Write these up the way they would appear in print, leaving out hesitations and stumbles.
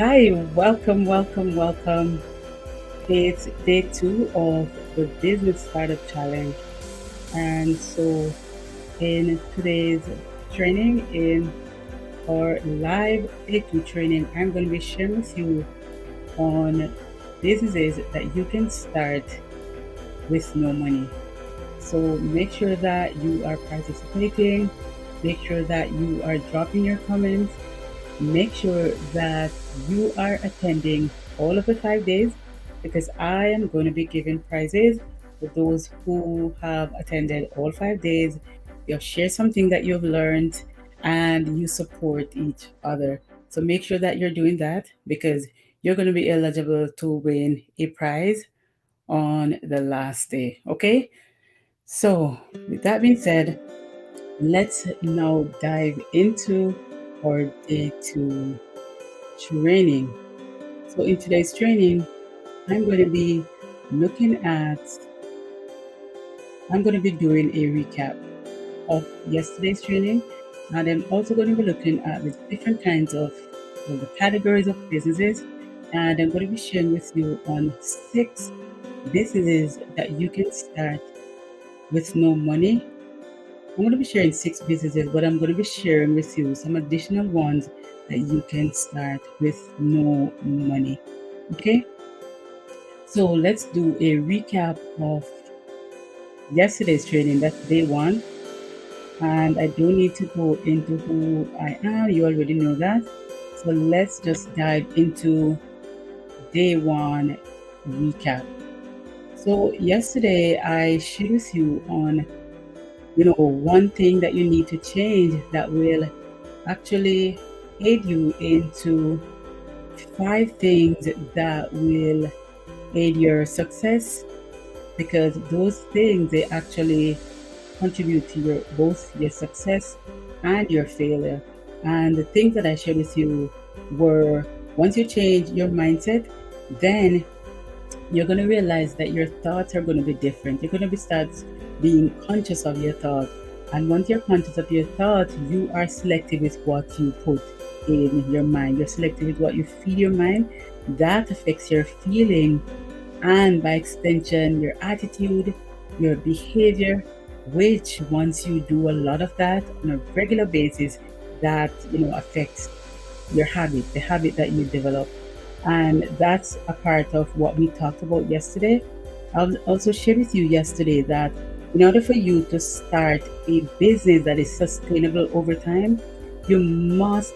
Hi, welcome. It's day two of the Business Startup Challenge. And so, in today's training, in our live day two training, I'm going to be sharing with you on businesses that you can start with no money. So, make sure that you are participating, make sure that you are dropping your comments. Make sure that you are attending all of the 5 days because I am going to be giving prizes for those who have attended all 5 days. You've shared something that you've learned and you support each other. So make sure that you're doing that because you're going to be eligible to win a prize on the last day. Okay? So, with that being said, let's now dive into our day two training. So in today's training, I'm going to be looking at, I'm going to be doing a recap of yesterday's training, and I'm also going to be looking at the different kinds of, well, the categories of businesses, and I'm going to be sharing with you on 6 businesses that you can start with no money. I'm going to be sharing 6 businesses, but I'm going to be sharing with you some additional ones that you can start with no money. Okay? So let's do a recap of yesterday's training. That's day one. And I don't need to go into who I am. You already know that. So let's just dive into day one recap. So yesterday I shared with you on, one thing that you need to change that will actually aid you into 5 things that will aid your success because those things they actually contribute to your both your success and your failure. And the things that I shared with you were once you change your mindset, then you're going to realize that your thoughts are going to be different. You're going to be start being conscious of your thoughts. And once you're conscious of your thoughts, you are selective with what you put in your mind. You're selective with what you feed your mind. That affects your feeling and by extension, your attitude, your behavior, which once you do a lot of that on a regular basis, that affects your habit, the habit that you develop. And that's a part of what we talked about yesterday. I also shared with you yesterday that in order for you to start a business that is sustainable over time, you must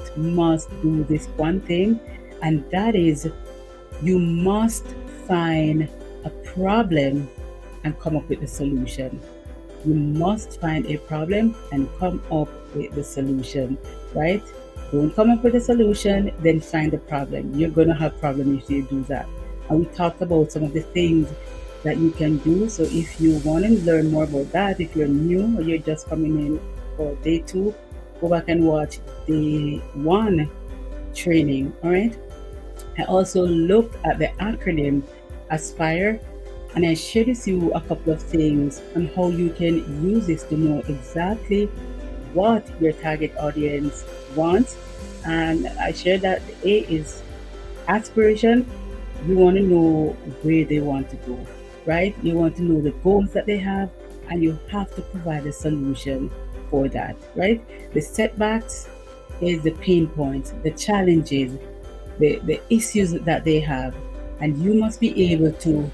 do this one thing, and that is you must find a problem and come up with a solution. You must find a problem and come up with the solution, right? Don't come up with a solution, then find a problem. You're going to have problem if you do that. And we talked about some of the things that you can do. So if you want to learn more about that, if you're new or you're just coming in for day two, go back and watch day one training. All right. I also looked at the acronym ASPIRE and I shared with you a couple of things on how you can use this to know exactly what your target audience wants. And I shared that the A is aspiration. You want to know where they want to go, right? You want to know the goals that they have, and you have to provide a solution for that, right? The setbacks is the pain points, the challenges, the issues that they have, and you must be able to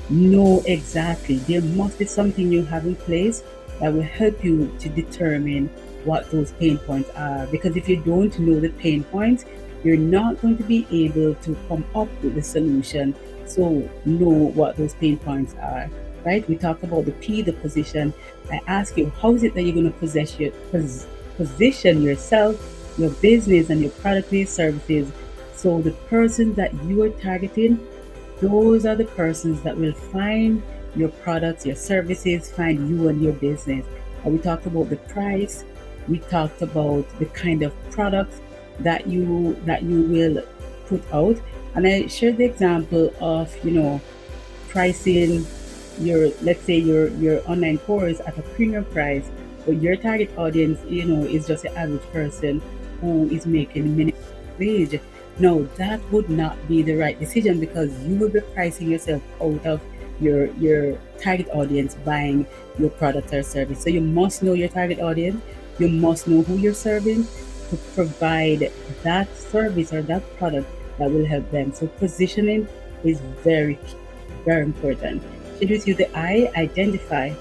know exactly. There must be something you have in place that will help you to determine what those pain points are. Because if you don't know the pain points, you're not going to be able to come up with the solution. So know what those pain points are, right? We talked about the P, the position. I ask you, how is it that you're going to position yourself, your business, and your product-based services so the person that you are targeting, those are the persons that will find your products, your services, find you and your business. And we talked about the price. We talked about the kind of products that you will put out. And I shared the example of, pricing your, let's say your online course at a premium price, but your target audience, is just an average person who is making minimum wage. No, that would not be the right decision because you will be pricing yourself out of your target audience buying your product or service. So you must know your target audience. You must know who you're serving to provide that service or that product that will help them. So positioning is very key, very important. Should with you the I identify.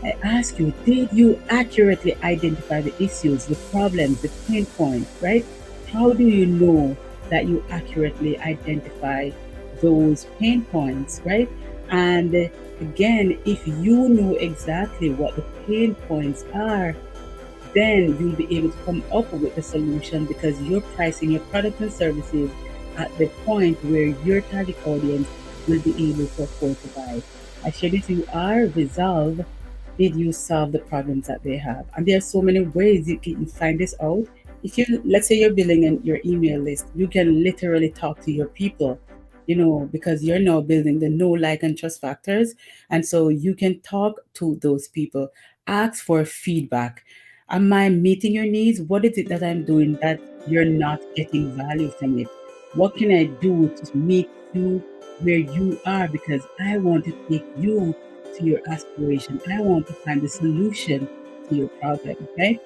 I ask you, did you accurately identify the issues, the problems, the pain points, right? How do you know that you accurately identify those pain points, right? And again, if you know exactly what the pain points are, then you'll be able to come up with a solution because you're pricing your products and services at the point where your target audience will be able to afford to buy. I shared with you are resolve. Did you solve the problems that they have? And there are so many ways you can find this out. If you, let's say you're building your email list, you can literally talk to your people, because you're now building the know, like, and trust factors. And so you can talk to those people, ask for feedback. Am I meeting your needs? What is it that I'm doing that you're not getting value from it? What can I do to meet you where you are? Because I want to take you to your aspiration. I want to find the solution to your problem. Okay.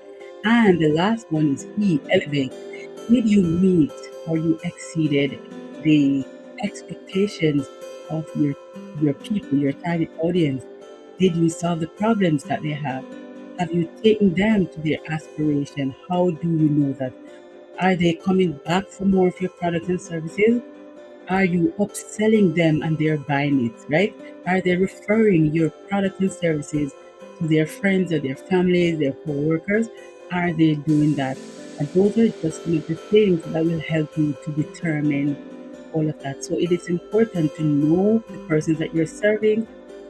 And the last one is E, elevate. Did you meet or you exceeded the expectations of your people, your target audience? Did you solve the problems that they have? Have you taken them to their aspiration? How do you know that? Are they coming back for more of your products and services? Are you upselling them and they're buying it, right? Are they referring your products and services to their friends or their families, their co-workers? Are they doing that? And those are just some of the things that will help you to determine all of that. So it is important to know the persons that you're serving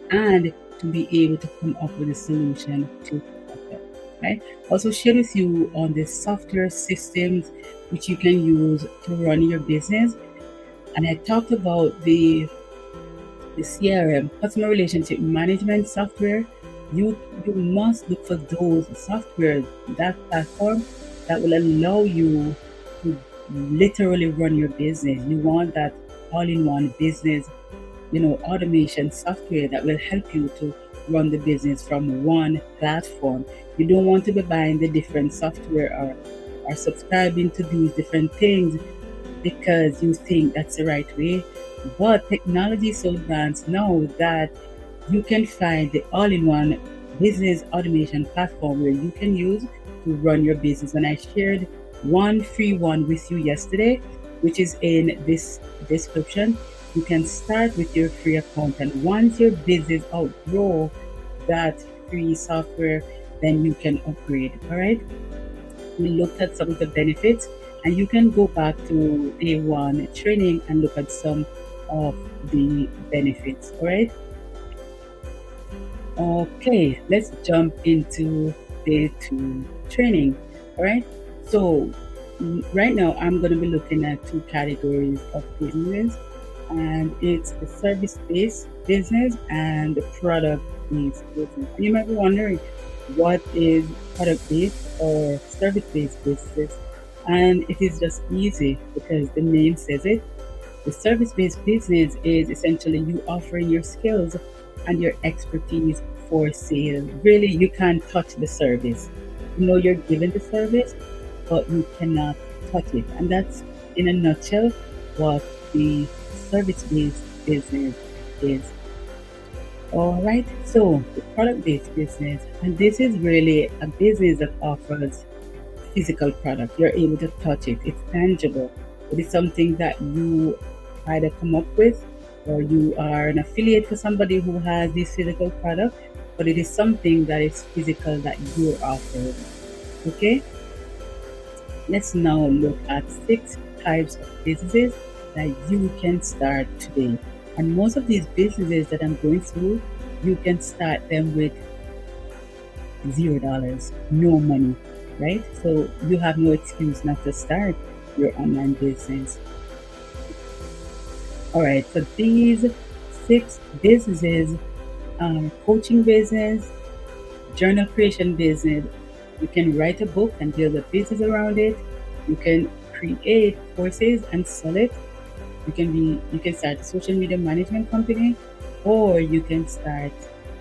and to be able to come up with a solution to problem, right? Also share with you on the software systems which you can use to run your business. And I talked about the CRM, customer relationship management software. You must look for those software, that platform that will allow you to literally run your business. You want that all-in-one business, automation software that will help you to run the business from one platform. You don't want to be buying the different software or subscribing to these different things because you think that's the right way. But technology is so advanced now that you can find the all-in-one business automation platform where you can use to run your business. And I shared one free one with you yesterday, which is in this description. You can start with your free account, and once your business outgrow that free software, then you can upgrade. All right. We looked at some of the benefits, and you can go back to day one training and look at some of the benefits. All right. Okay, let's jump into day two training. All right. So right now I'm going to be looking at two categories of business, and it's the service-based business and the product-based business. You might be wondering what is product-based or service-based business, and it is just easy because the name says it. The service based business is essentially you offering your skills and your expertise for sale. Really, you can't touch the service. You know you're given the service, but you cannot touch it. And that's, in a nutshell, what the service based business is. All right, so the product based business, and this is really a business that offers physical product. You're able to touch it, it's tangible. It is something that you either come up with or you are an affiliate for somebody who has this physical product, but it is something that is physical that you're offering. Okay, let's now look at 6 types of businesses that you can start today. And most of these businesses that I'm going through, you can start them with $0, no money, right? So you have no excuse not to start your online business. All right, so these 6 businesses, coaching business, journal creation business, you can write a book and build a business around it. You can create courses and sell it. You can start a social media management company, or you can start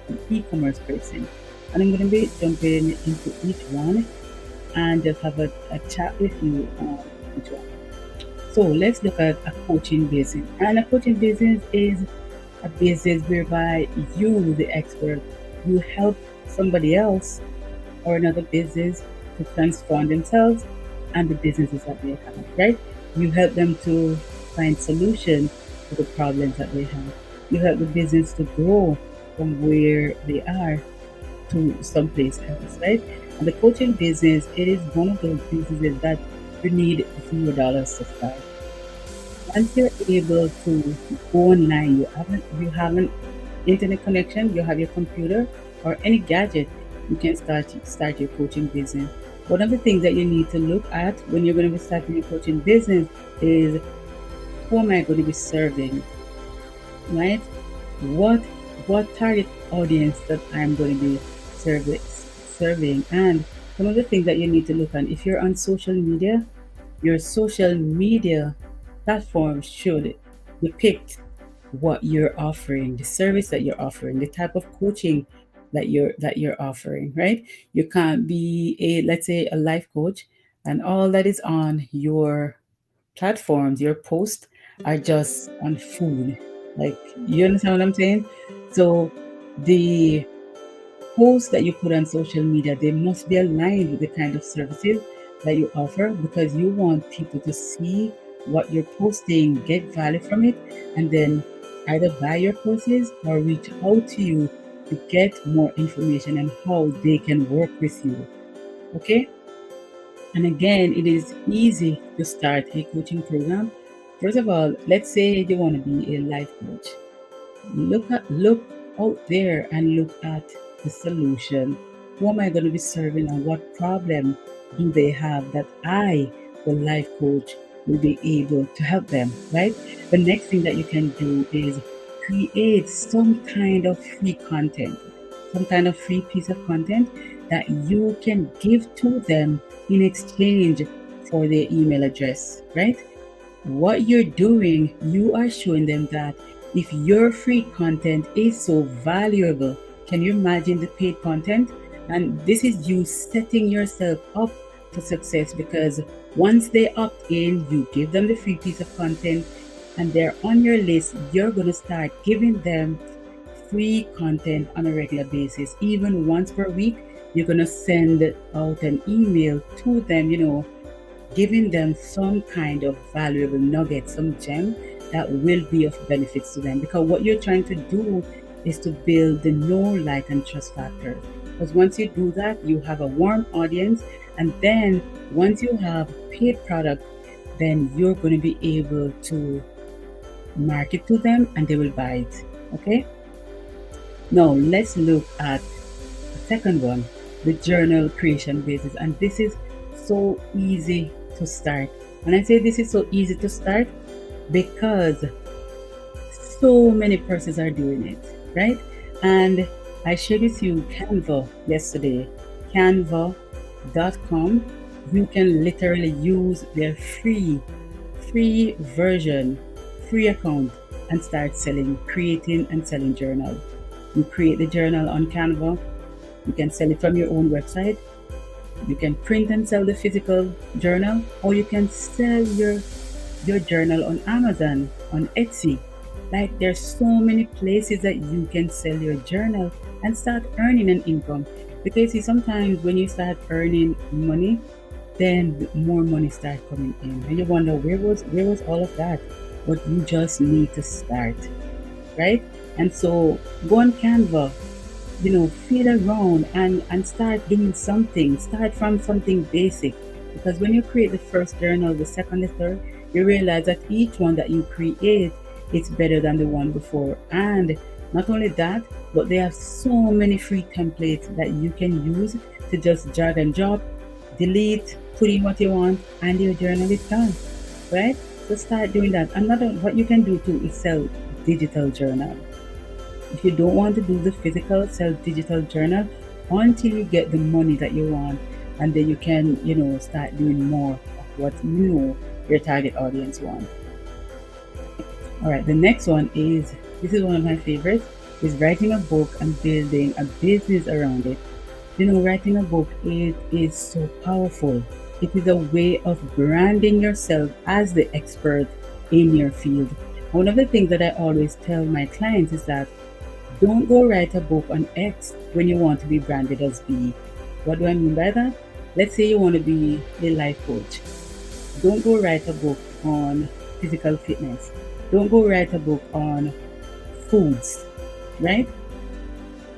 an e-commerce person. And I'm going to be jumping into each one and just have a chat with you on each one. So let's look at a coaching business. And a coaching business is a business whereby you, the expert, you help somebody else or another business to transform themselves and the businesses that they have, right? You help them to find solutions to the problems that they have. You help the business to grow from where they are to someplace else, right? And the coaching business, it is one of those businesses that you need $0 to start. Once you're able to go online, you have an internet connection, you have your computer or any gadget, you can start your coaching business. One of the things that you need to look at when you're going to be starting your coaching business is, who am I going to be serving, right? What what target audience that I'm going to be serving, and some of the things that you need to look at. If you're on social media, your social media platform should depict what you're offering, the service that you're offering, the type of coaching that you're offering, right? You can't be a, let's say, a life coach, and all that is on your platforms, your posts are just on food. Like, you understand what I'm saying? So the posts that you put on social media, they must be aligned with the kind of services that you offer, because you want people to see what you're posting, get value from it, and then either buy your courses or reach out to you to get more information on how they can work with you. Okay? And again, it is easy to start a coaching program. First of all, let's say you want to be a life coach. Look out there and look at the solution. Who am I going to be serving, and what problem do they have that I, the life coach, will be able to help them, right? The next thing that you can do is create some kind of free content, some kind of free piece of content that you can give to them in exchange for their email address, right? What you're doing, you are showing them that if your free content is so valuable, can you imagine the paid content? And this is you setting yourself up for success, because once they opt in, you give them the free piece of content and they're on your list, you're going to start giving them free content on a regular basis. Even once per week, you're going to send out an email to them, giving them some kind of valuable nugget, some gem that will be of benefits to them. Because what you're trying to do is to build the know, like, and trust factor. Because once you do that, you have a warm audience, and then once you have paid product, then you're going to be able to market to them and they will buy it. Okay. Now let's look at the second one, the journal creation business, and this is so easy to start. When I say this is so easy to start, because so many persons are doing it, right? And I shared with you Canva yesterday, canva.com. You can literally use their free version, free account, and start selling, creating and selling journal. You create the journal on Canva. You can sell it from your own website. You can print and sell the physical journal, or you can sell your journal on Amazon, on Etsy. Like, there's so many places that you can sell your journal and start earning an income. Because see, sometimes when you start earning money, then more money start coming in, and you wonder where was all of that. But you just need to start, right? And so go on Canva, feel around and start doing something. Start from something basic, because when you create the first journal, the second, the third, you realize that each one that you create, it's better than the one before. And not only that, but they have so many free templates that you can use to just drag and drop, delete, put in what you want, and your journal is done, right? So start doing that. Another, what you can do too is sell digital journal. If you don't want to do the physical, sell digital journal until you get the money that you want, and then you can, start doing more of what you know your target audience want. All right, the next one is, this is one of my favorites, is writing a book and building a business around it. You know, writing a book is so powerful. It is a way of branding yourself as the expert in your field. One of the things that I always tell my clients is that don't go write a book on X when you want to be branded as B. What do I mean by that? Let's say you want to be a life coach. Don't go write a book on physical fitness. Don't go write a book on foods, right?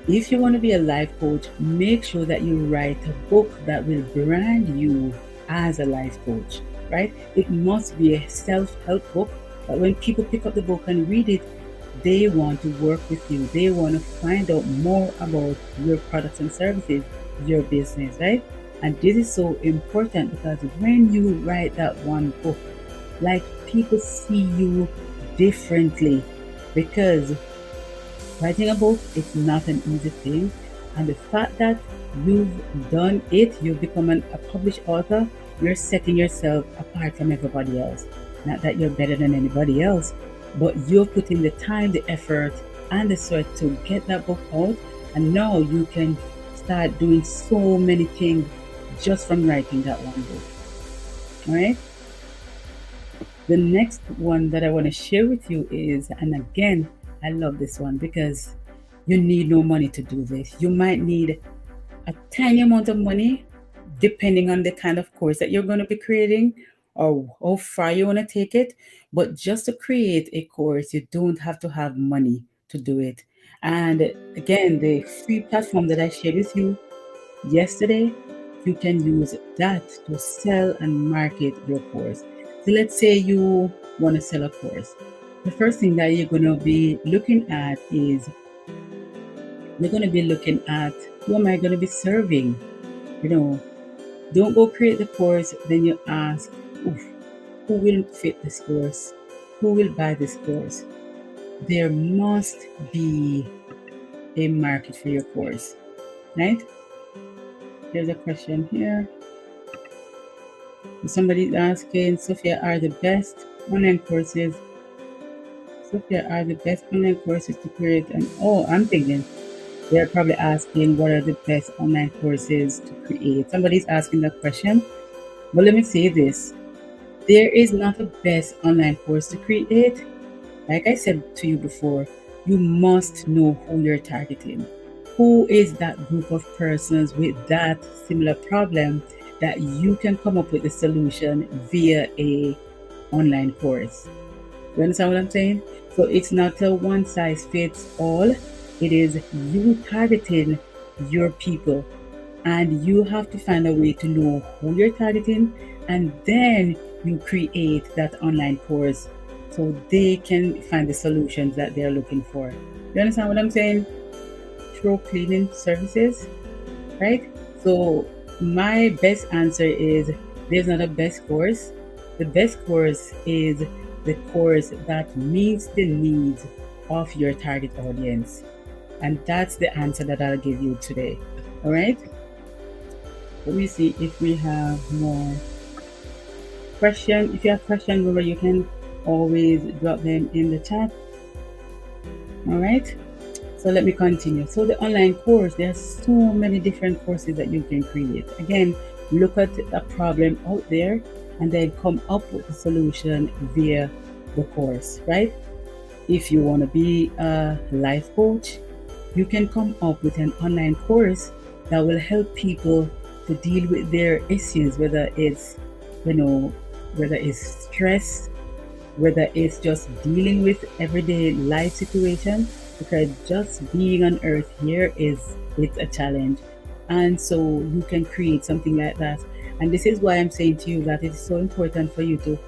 If you want to be a life coach, make sure that you write a book that will brand you as a life coach, right? It must be a self help book that when people pick up the book and read it, they want to work with you. They want to find out more about your products and services, your business, right? And this is so important because when you write that one book, like people see you differently, because writing a book is not an easy thing. And the fact that you've done it, you've become a published author, you're setting yourself apart from everybody else. Not that you're better than anybody else, but you're putting the time, the effort, and the sweat to get that book out. And now you can start doing so many things just from writing that one book. All right? The next one that I want to share with you is, and again, I love this one because you need no money to do this. You might need a tiny amount of money depending on the kind of course that you're going to be creating or how far you want to take it. But just to create a course, you don't have to have money to do it. And again, the free platform that I shared with you yesterday, you can use that to sell and market your course. So let's say you want to sell a course. The first thing that you're going to be looking at is you're going to be looking at who am I going to be serving? You know, don't go create the course, then you ask, oof, who will fit this course? Who will buy this course? There must be a market for your course, right? There's a question here. Somebody's asking, Sophia, are the best online courses? Sophia, are the best online courses to create? And oh, I'm thinking they're probably asking what are the best online courses to create. Somebody's asking that question. But let me say this. There is not a best online course to create. Like I said to you before, you must know who you're targeting. Who is that group of persons with that similar problem that you can come up with a solution via a online course? You understand what I'm saying? So it's not a one size fits all. It is you targeting your people, and you have to find a way to know who you're targeting, and then you create that online course so they can find the solutions that they're looking for. You understand what I'm saying? Through cleaning services, right? So my best answer is there's not a best course. The best course is the course that meets the needs of your target audience. And that's the answer that I'll give you today. All right? Let me see if we have more questions. If you have questions, remember you can always drop them in the chat. All right? So let me continue. So the online course, there are so many different courses that you can create. Again, look at a problem out there and then come up with a solution via the course, right? If you want to be a life coach, you can come up with an online course that will help people to deal with their issues, whether it's, whether it's stress, whether it's just dealing with everyday life situation, because just being on earth here it's a challenge. And so you can create something like that. And this is why I'm saying to you that it's so important for you to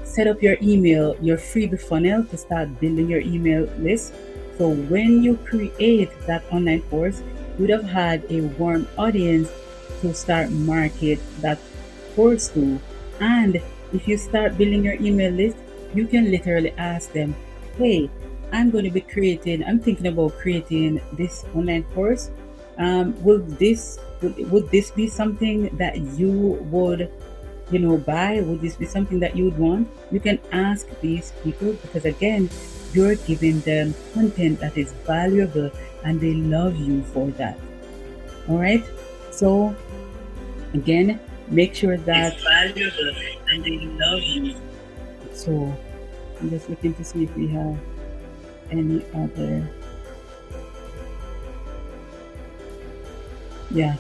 set up your email, your freebie funnel, to start building your email list. So when you create that online course, you would have had a warm audience to start market that course to. And if you start building your email list, you can literally ask them, hey, I'm thinking about creating this online course. Would this be something that you would buy? Would this be something that you would want? You can ask these people because, again, you're giving them content that is valuable and they love you for that. All right. So, again, make sure that it's valuable and they love you. So, I'm just looking to see if we have any other. Yeah.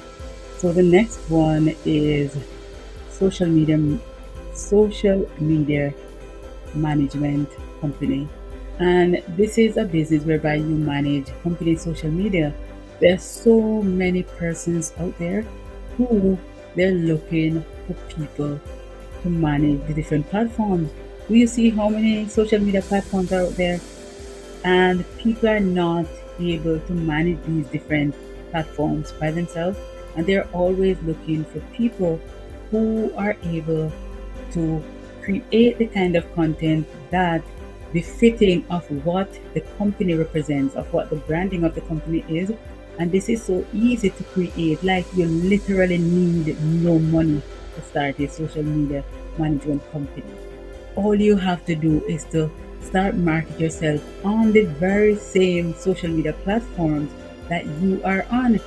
So, the next one is social media social media management company. And this is a business whereby you manage company social media. There's so many persons out there who they're looking for people to manage the different platforms. Do you see how many social media platforms are out there? And people are not able to manage these different platforms by themselves. And they're always looking for people who are able to create the kind of content that befitting of what the company represents, of what the branding of the company is. And this is so easy to create, like you literally need no money to start a social media management company. All you have to do is to start market yourself on the very same social media platforms that you are on.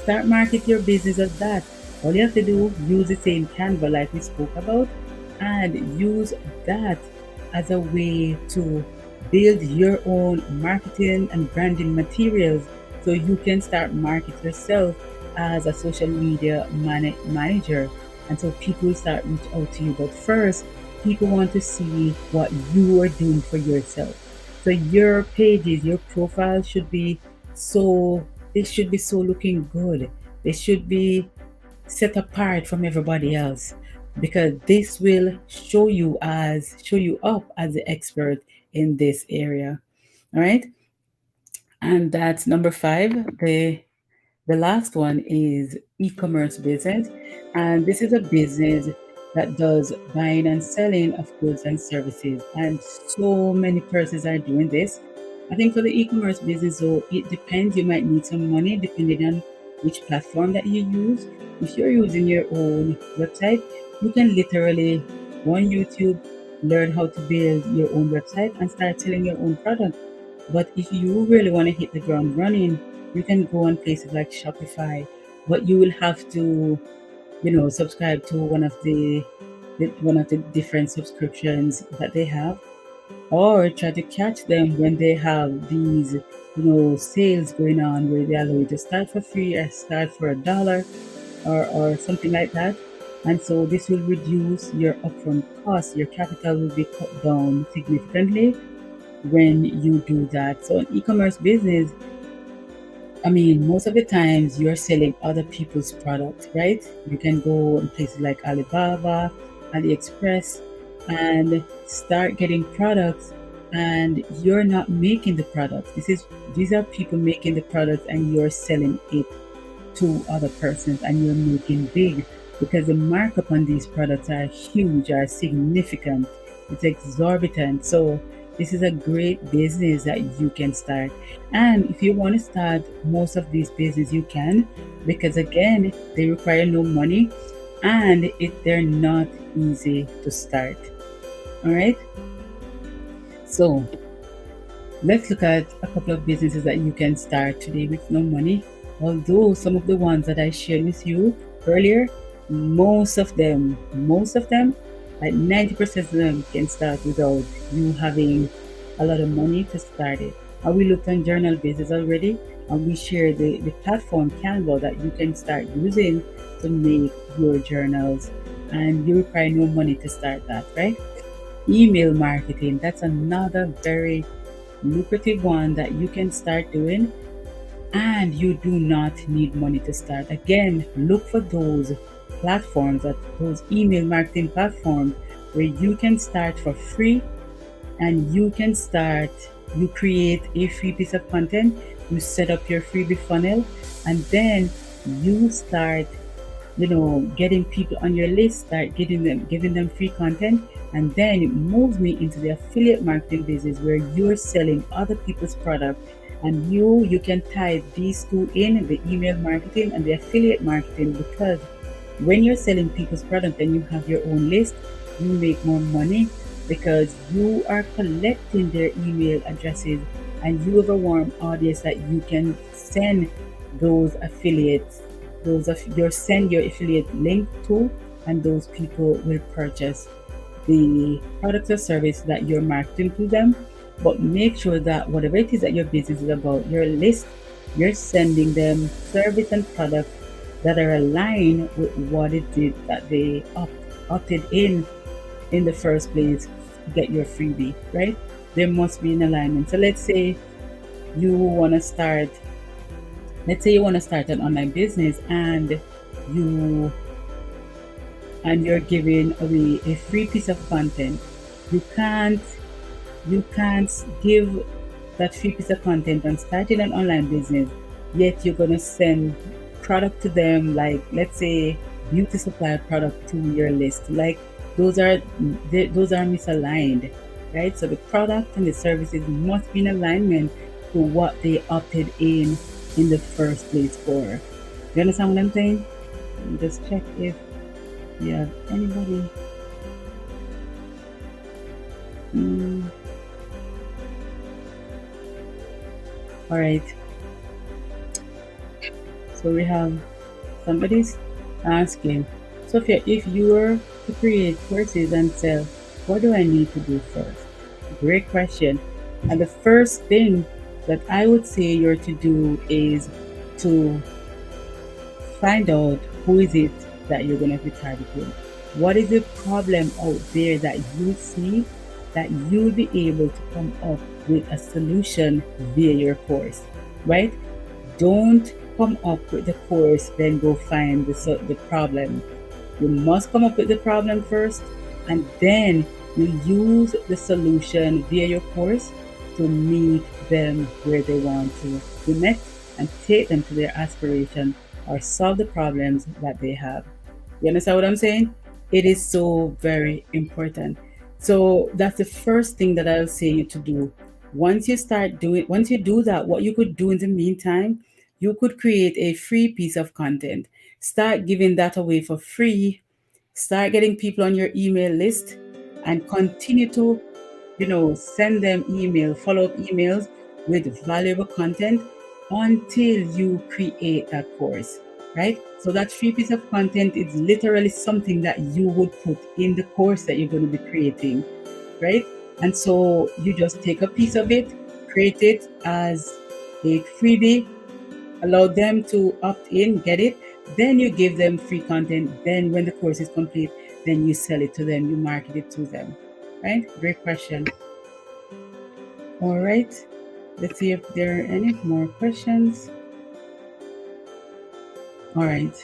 Start market your business as that. All you have to do, use the same Canva like we spoke about, and use that as a way to build your own marketing and branding materials so you can start market yourself as a social media manager. And so people will start reach out to you. But first, people want to see what you are doing for yourself. So your pages, your profile should be so they should be so looking good. They should be set apart from everybody else because this will show you up as the expert in this area. All right. And that's number 5. The last one is e-commerce business, and this is a business that does buying and selling of goods and services, and so many persons are doing this. I think for the e-commerce business, though, it depends. You might need some money depending on which platform that you use. If you're using your own website, you can literally go on YouTube, learn how to build your own website, and start selling your own product. But if you really want to hit the ground running, you can go on places like Shopify, but you will have to, subscribe to one of the different subscriptions that they have, or try to catch them when they have these, sales going on where they allow you to start for free or start for $1 or something like that. And so this will reduce your upfront costs. Your capital will be cut down significantly when you do that. So an e-commerce business, I mean, most of the times you're selling other people's products, right? You can go in places like Alibaba, AliExpress, and start getting products, and you're not making the products. These are people making the products, and you're selling it to other persons, and you're making big because the markup on these products are huge, are significant. It's exorbitant. So this is a great business that you can start. And if you want to start most of these businesses, you can, because again, they require no money and they're not easy to start. All right. So let's look at a couple of businesses that you can start today with no money. Although some of the ones that I shared with you earlier, most of them, like 90% of them can start without you having a lot of money to start it. And we looked on journal basis already, and we shared the platform Canva that you can start using to make your journals, and you require no money to start that, right? Email marketing, that's another very lucrative one that you can start doing, and you do not need money to start. Again, look for those platforms, that those email marketing platforms where you can start for free, and you create a free piece of content, you set up your freebie funnel, and then you start getting people on your list, start giving them free content, and then it moves me into the affiliate marketing business where you're selling other people's product, and you can tie these two in, the email marketing and the affiliate marketing, because When you're selling people's product and you have your own list, you make more money because you are collecting their email addresses and you have a warm audience that you can send those affiliates, those of your send your affiliate link to, and those people will purchase the product or service that you're marketing to them. But make sure that whatever it is that your business is about, your list, you're sending them service and products that are aligned with what it is that they opted in the first place to get your freebie, right? There must be an alignment. So you want to start, let's say you want to start an online business you and you're giving away a free piece of content. You can't you can't give that free piece of content and starting an online business, yet you're gonna send product to them, like let's say beauty supply product to your list. Like those are those are misaligned, right? So the product and the services must be in alignment to what they opted in the first place for. You understand what I'm saying? Just check if you have anybody. Mm, all right. So we have somebody's asking, Sophia, if you were to create courses and sell, what do I need to do first? Great question. And the first thing that I would say you're to do is to find out who is it that you're going to be targeting. What is the problem out there that you see that you'll be able to come up with a solution via your course, right? Don't come up with the course, then go find the problem. You must come up with the problem first, and then you use the solution via your course to meet them where they want to be met and take them to their aspiration or solve the problems that they have. You understand what I'm saying? It is so very important. So that's the first thing that I'll say you to do. Once you do that, what you could do in the meantime, you could create a free piece of content. Start giving that away for free. Start getting people on your email list and continue to, send them follow-up emails with valuable content until you create that course, right? So that free piece of content is literally something that you would put in the course that you're going to be creating, right? And so you just take a piece of it, create it as a freebie, allow them to opt in, get it, then you give them free content. Then when the course is complete, then you sell it to them, you market it to them, right? Great question. All right, let's see if there are any more questions. All right.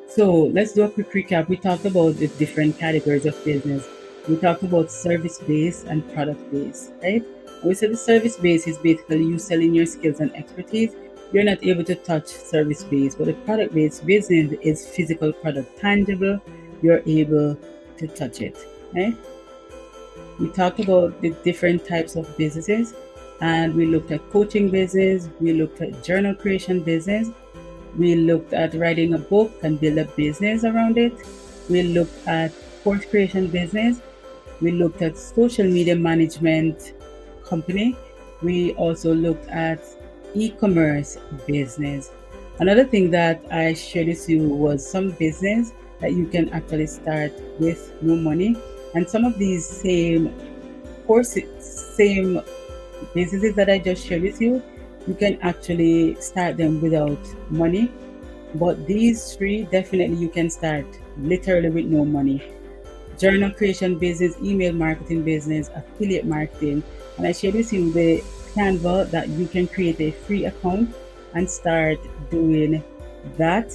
So let's do a quick recap. We talked about the different categories of business. We talked about service based and product based, right? We said the service based is basically you selling your skills and expertise. You're not able to touch service based, but the product based business is physical product, tangible. You're able to touch it, right? We talked about the different types of businesses, and we looked at coaching business, we looked at journal creation business, we looked at writing a book and build a business around it. We looked at course creation business. We looked at social media management company. We also looked at e-commerce business. Another thing that I shared with you was some business that you can actually start with no money. And some of these same courses, same businesses that I just shared with you, you can actually start them without money. But these three, definitely you can start literally with no money. Journal creation business, email marketing business, affiliate marketing. And I shared with you the Canva that you can create a free account and start doing that.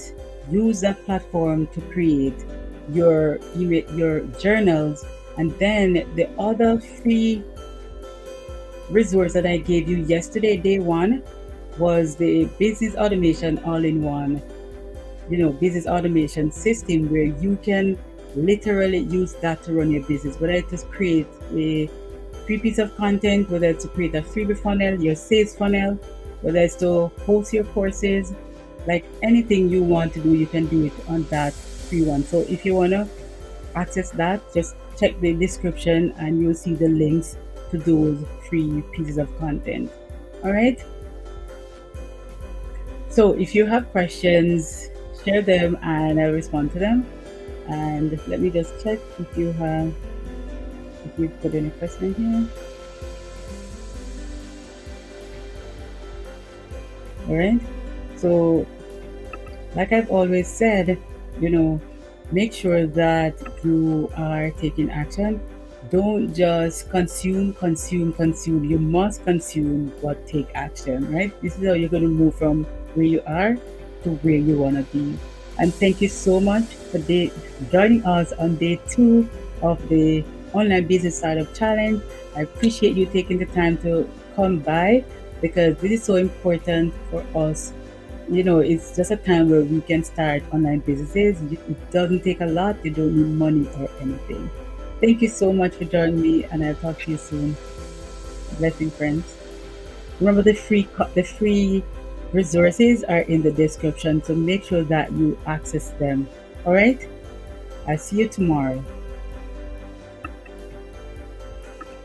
Use that platform to create your email, your journals. And then the other free resource that I gave you yesterday, day one, was the business automation all-in-one, business automation system where you can literally use that to run your business, whether it's to create a free piece of content, whether it's to create a freebie funnel, your sales funnel, whether it's to host your courses, Like anything you want to do, you can do it on that free one. So if you want to access that, just check the description and you'll see the links to those free pieces of content. All right. So if you have questions, share them and I'll respond to them. And let me just check if you put any question here. All right. So like I've always said, you know, make sure that you are taking action. Don't just consume, consume, consume. You must consume but take action, right? This is how you're going to move from where you are to where you want to be. And thank you so much for joining us on day 2 of the Online Business Startup Challenge. I appreciate you taking the time to come by because this is so important for us. It's just a time where we can start online businesses. It doesn't take a lot. You don't need money or anything. Thank you so much for joining me, and I'll talk to you soon. Blessing, friends. Remember the free resources are in the description, so make sure that you access them. All right. I'll see you tomorrow.